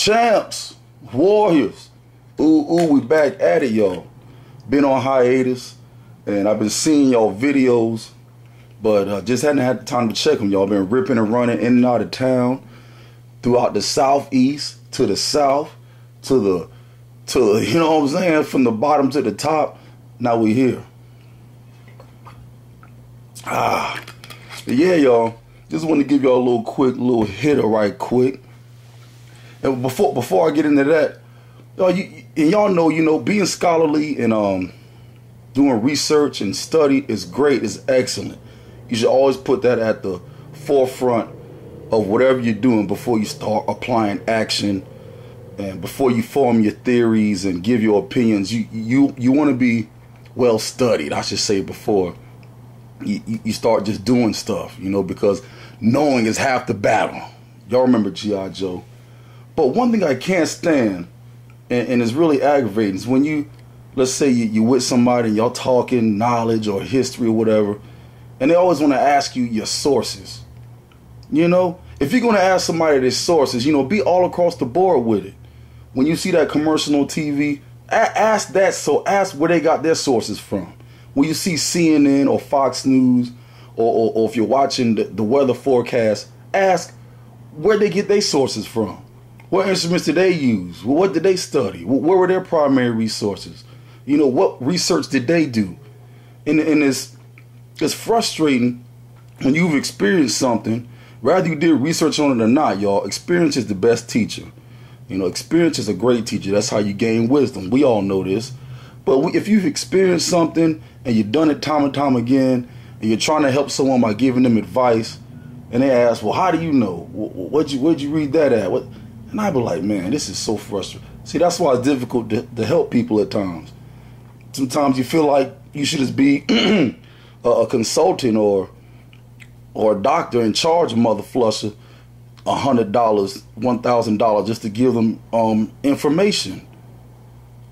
Champs, Warriors. Ooh, we back at it, y'all. Been on hiatus, and I've been seeing y'all videos, but just hadn't had the time to check them, y'all. Been ripping and running in and out of town, throughout the southeast, to the south, to the, you know what I'm saying, from the bottom to the top. Now we here. But yeah, y'all. Just want to give y'all a little hitter right quick. And before I get into that, y'all know, being scholarly and doing research and study is great, is excellent. You should always put that at the forefront of whatever you're doing before you start applying action and before you form your theories and give your opinions. You want to be well studied, I should say, before you start just doing stuff, because knowing is half the battle. Y'all remember G.I. Joe. But one thing I can't stand, and it's really aggravating, is when you, let's say you with somebody and y'all talking knowledge or history or whatever, and they always want to ask you your sources. If you're going to ask somebody their sources, be all across the board with it. When you see that commercial on TV, ask that. So ask where they got their sources from. When you see CNN or Fox News, or if you're watching the weather forecast, ask where they get their sources from. What instruments did they use? What did they study? Where were their primary resources? What research did they do? And it's frustrating when you've experienced something, whether you did research on it or not, y'all. Experience is the best teacher. Experience is a great teacher. That's how you gain wisdom. We all know this. But if you've experienced something and you've done it time and time again, and you're trying to help someone by giving them advice, and they ask, well, how do you know? Where'd you read that at? And I be like, man, this is so frustrating. See, that's why it's difficult to help people at times. Sometimes you feel like you should just be a consultant or a doctor and charge a mother flusher $100, $1,000 just to give them information.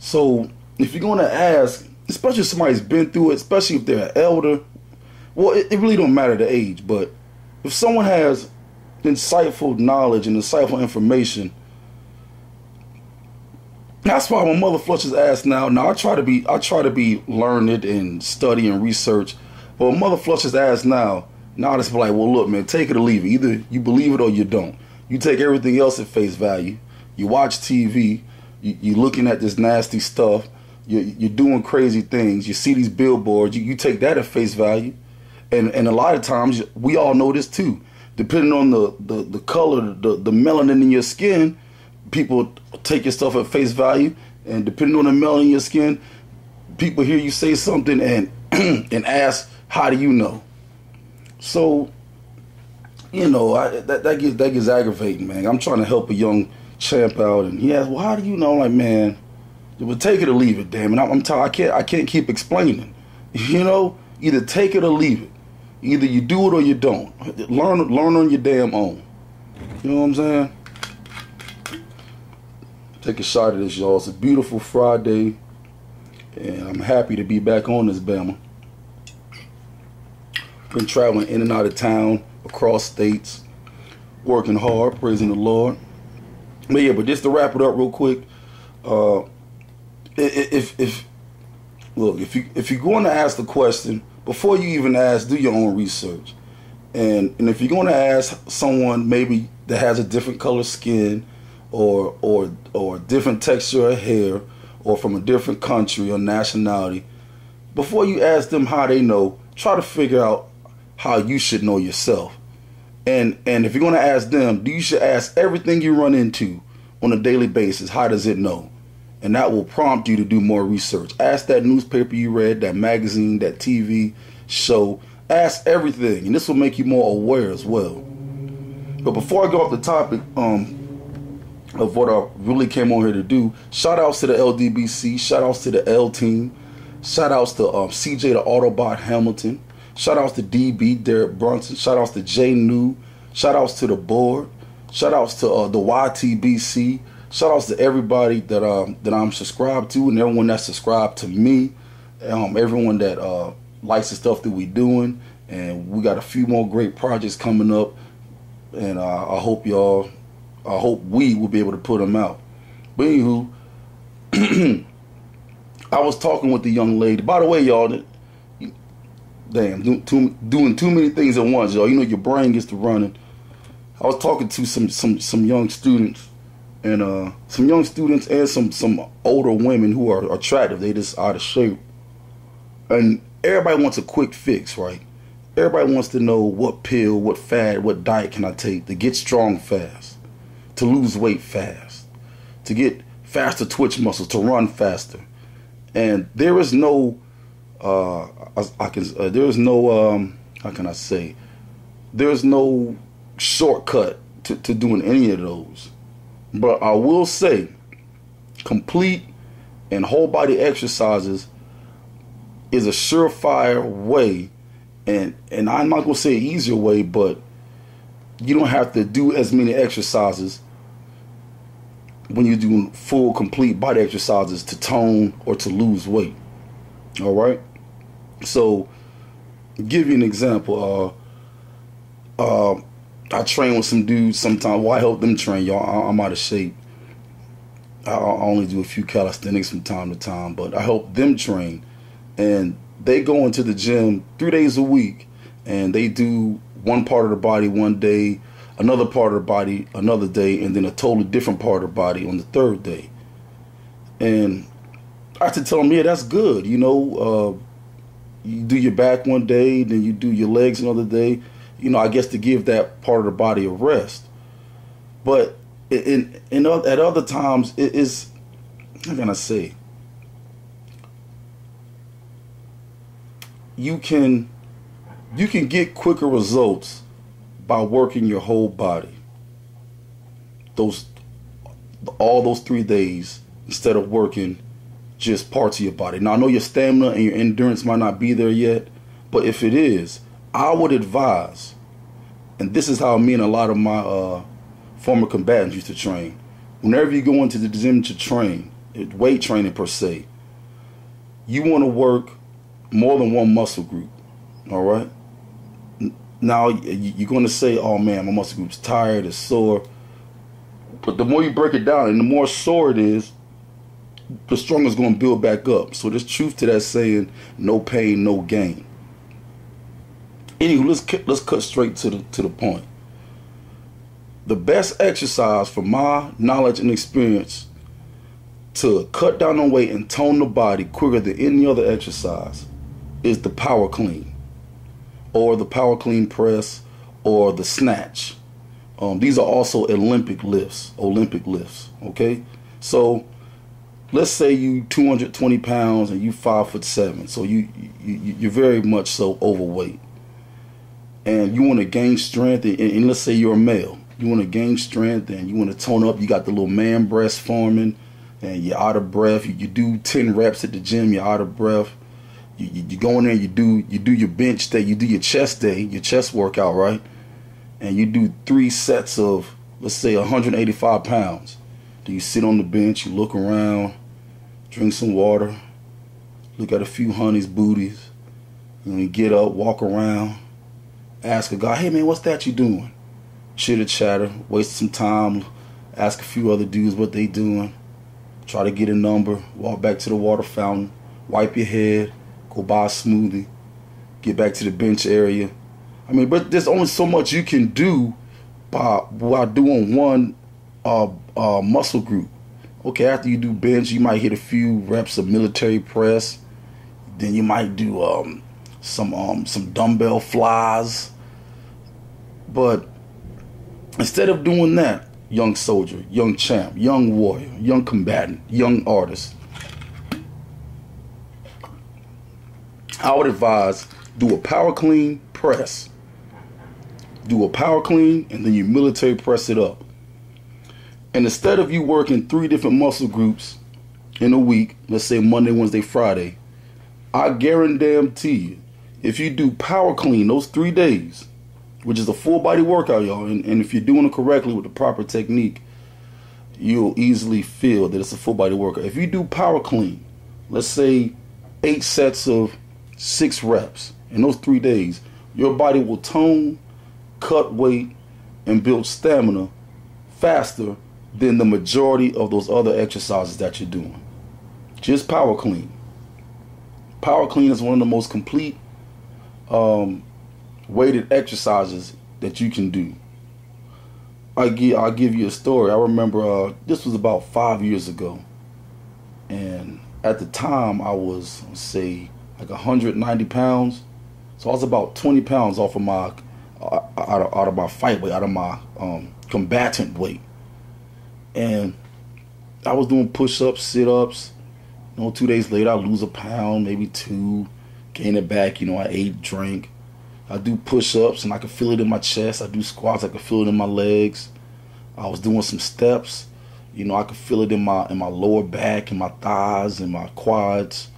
So if you're going to ask, especially if somebody's been through it, especially if they're an elder, well, it really don't matter the age, but if someone has insightful knowledge and insightful information, that's why when mother flushers ask now I try to be learned and study and research, but when mother flushers ask now it's like, well, look, man, take it or leave it. Either you believe it or you don't. You take everything else at face value. You watch TV, you're looking at this nasty stuff, you're doing crazy things, you see these billboards, you take that at face value. And a lot of times, we all know this too, depending on the color, the melanin in your skin, people take your stuff at face value, and depending on the melanin in your skin, people hear you say something and and ask, how do you know? So, that gets aggravating, man. I'm trying to help a young champ out, and he asks, well, how do you know? I'm like, man, well, take it or leave it, damn it. I'm tired. I can't keep explaining. Either take it or leave it. Either you do it or you don't. Learn on your damn own. You know what I'm saying? Take a shot at this, y'all. It's a beautiful Friday, and I'm happy to be back on this Bama. Been traveling in and out of town, across states, working hard, praising the Lord. But yeah, just to wrap it up real quick, if you're going to ask the question, before you even ask, do your own research. And if you're going to ask someone maybe that has a different color skin or different texture of hair or from a different country or nationality, before you ask them how they know, try to figure out how you should know yourself. And if you're going to ask them, you should ask everything you run into on a daily basis, how does it know? And that will prompt you to do more research. Ask that newspaper you read, that magazine, that TV show. Ask everything, and this will make you more aware as well. But before I go off the topic of what I really came on here to do, shout outs to the LDBC, shout outs to the L team, shout outs to CJ the Autobot Hamilton, shout outs to DB Derek Brunson, shout outs to J New, shout outs to the board, shout outs to the YTBC. Shout outs to everybody that I'm subscribed to, and everyone that's subscribed to me, everyone that likes the stuff that we doing, and we got a few more great projects coming up, and I hope y'all I hope we will be able to put them out. But anywho, I was talking with the young lady. By the way, y'all, damn, doing too many things at once, y'all. You know, your brain gets to running. I was talking to some young students, and some older women who are attractive. They just out of shape, and everybody wants a quick fix, right? Everybody wants to know what pill, what fad, what diet can I take to get strong fast, to lose weight fast, to get faster twitch muscles, to run faster. And there is no, how can I say, there's no shortcut to doing any of those. But I will say, complete and whole body exercises is a surefire way, and I'm not gonna say easier way, but you don't have to do as many exercises when you're doing full, complete body exercises to tone or to lose weight. All right. So, give you an example. I train with some dudes sometimes. Well, I help them train, y'all. I'm out of shape. I only do a few calisthenics from time to time, but I help them train. And they go into the gym 3 days a week, and they do one part of the body one day, another part of the body another day, and then a totally different part of the body on the third day. And I have to tell them, yeah, that's good. You know, you do your back one day, then you do your legs another day. You know, I guess to give that part of the body a rest. But at other times, it is, how can I say, you can get quicker results by working your whole body. All those 3 days instead of working just parts of your body. Now I know your stamina and your endurance might not be there yet, but if it is, I would advise, and this is how me and a lot of my former combatants used to train. Whenever you go into the gym to train, weight training per se, you want to work more than one muscle group. All right. Now you're going to say, "Oh man, my muscle group's tired, it's sore." But the more you break it down, and the more sore it is, the stronger it's going to build back up. So there's truth to that saying, "No pain, no gain." Anywho, let's cut straight to the point. The best exercise, from my knowledge and experience, to cut down on weight and tone the body quicker than any other exercise is the power clean, or the power clean press, or the snatch. These are also Olympic lifts. Okay, so let's say you 220 pounds and you 5'7", so you're very much so overweight, and you want to gain strength, and let's say you're a male, you want to gain strength and you want to tone up. You got the little man breast forming, and you're out of breath. You do 10 reps at the gym, you're out of breath. You go in there, you do your bench day, you do your chest day, your chest workout, right? And you do 3 sets of, let's say, 185 pounds. Then you sit on the bench, you look around, drink some water, look at a few honeys' booties, and you get up, walk around, ask a guy, "Hey man, what's that you doing?" Chitter chatter, waste some time, ask a few other dudes what they doing, try to get a number, walk back to the water fountain, wipe your head, go buy a smoothie, get back to the bench area. I mean, but there's only so much you can do by doing one muscle group. Okay, after you do bench, you might hit a few reps of military press. Then you might do some dumbbell flies. But instead of doing that, young soldier, young champ, young warrior, young combatant, young artist, I would advise, do a power clean press. Do a power clean, and then you military press it up. And instead of you working 3 different muscle groups in a week, let's say Monday, Wednesday, Friday, I guarantee you, if you do power clean those 3 days, which is a full body workout, y'all, and if you're doing it correctly with the proper technique, you'll easily feel that it's a full body workout. If you do power clean, let's say 8 sets of 6 reps in those 3 days, your body will tone, cut weight, and build stamina faster than the majority of those other exercises that you're doing. Just power clean. Power clean is one of the most complete weighted exercises that you can do. I'll give you a story. I remember this was about 5 years ago, and at the time I was, let's say, like 190 pounds. So I was about 20 pounds off of my out of my fight weight, out of my combatant weight, and I was doing push-ups, sit-ups. 2 days later, I lose a pound, maybe 2, gain it back. I ate, drank. I do push-ups, and I can feel it in my chest. I do squats, I can feel it in my legs. I was doing some steps. I could feel it in my lower back, and my thighs, and my quads.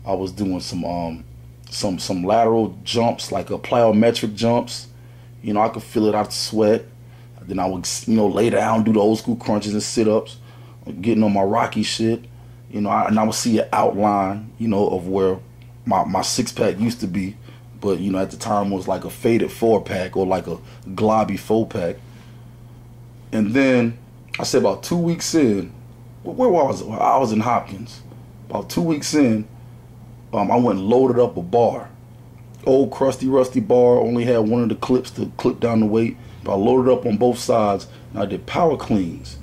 I was doing some lateral jumps, like plyometric jumps. I could feel it out the sweat. Then I would, lay down, do the old school crunches and sit-ups, getting on my Rocky shit. And I would see an outline, of where my six-pack used to be. But, at the time it was like a faded 4-pack or like a globby 4-pack. And then, I said about 2 weeks in, where was I? I was in Hopkins. About 2 weeks in, I went and loaded up a bar. Old crusty, rusty bar, only had one of the clips to clip down the weight. But I loaded up on both sides, and I did power cleans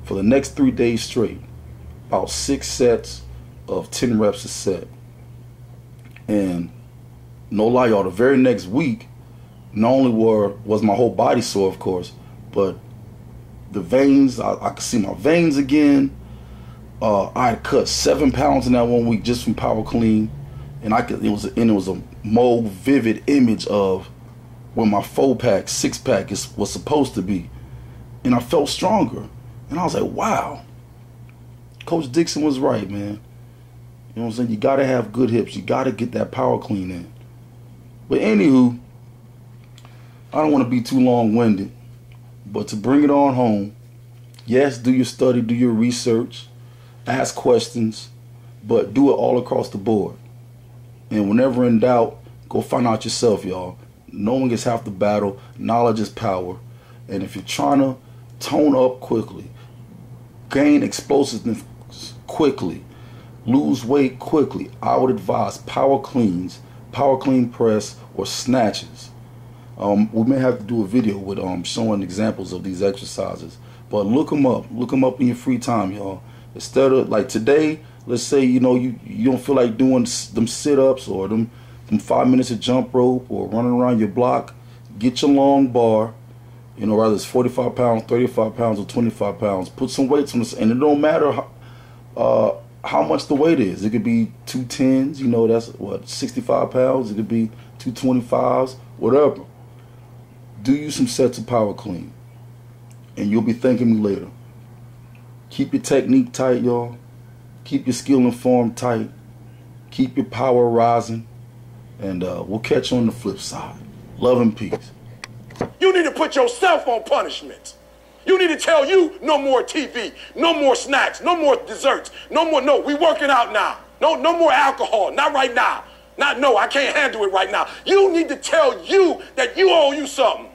for the next 3 days straight. About 6 sets of 10 reps a set. And no lie, y'all, the very next week, not only was my whole body sore, of course, but the veins, I could see my veins again. I had cut 7 pounds in that 1 week just from power clean, and it was a more vivid image of where my 4-pack, 6-pack was supposed to be, and I felt stronger, and I was like, wow, Coach Dixon was right, man. You know what I'm saying? You gotta have good hips. You gotta get that power clean in. But anywho, I don't want to be too long-winded, but to bring it on home, yes, do your study, do your research, ask questions, but do it all across the board. And whenever in doubt, go find out yourself, y'all. No one gets half the battle. Knowledge is power. And if you're trying to tone up quickly, gain explosiveness quickly, lose weight quickly, I would advise power cleans, power clean press, or snatches. We may have to do a video with showing examples of these exercises, but look them up. Look them up in your free time, y'all. Instead of, like today, let's say you don't feel like doing them sit-ups or them 5 minutes of jump rope or running around your block. Get your long bar, whether it's 45 pounds, 35 pounds, or 25 pounds. Put some weights on this, and it don't matter how much the weight is. It could be 210s, that's what, 65 pounds. It could be 225s, whatever. Do you some sets of power clean, and you'll be thanking me later. Keep your technique tight, y'all. Keep your skill and form tight. Keep your power rising, and we'll catch you on the flip side. Love and peace. You need to put yourself on punishment. You need to tell you no more TV, no more snacks, no more desserts, no, we working out now. No more alcohol, not right now. I can't handle it right now. You need to tell you that you owe you something.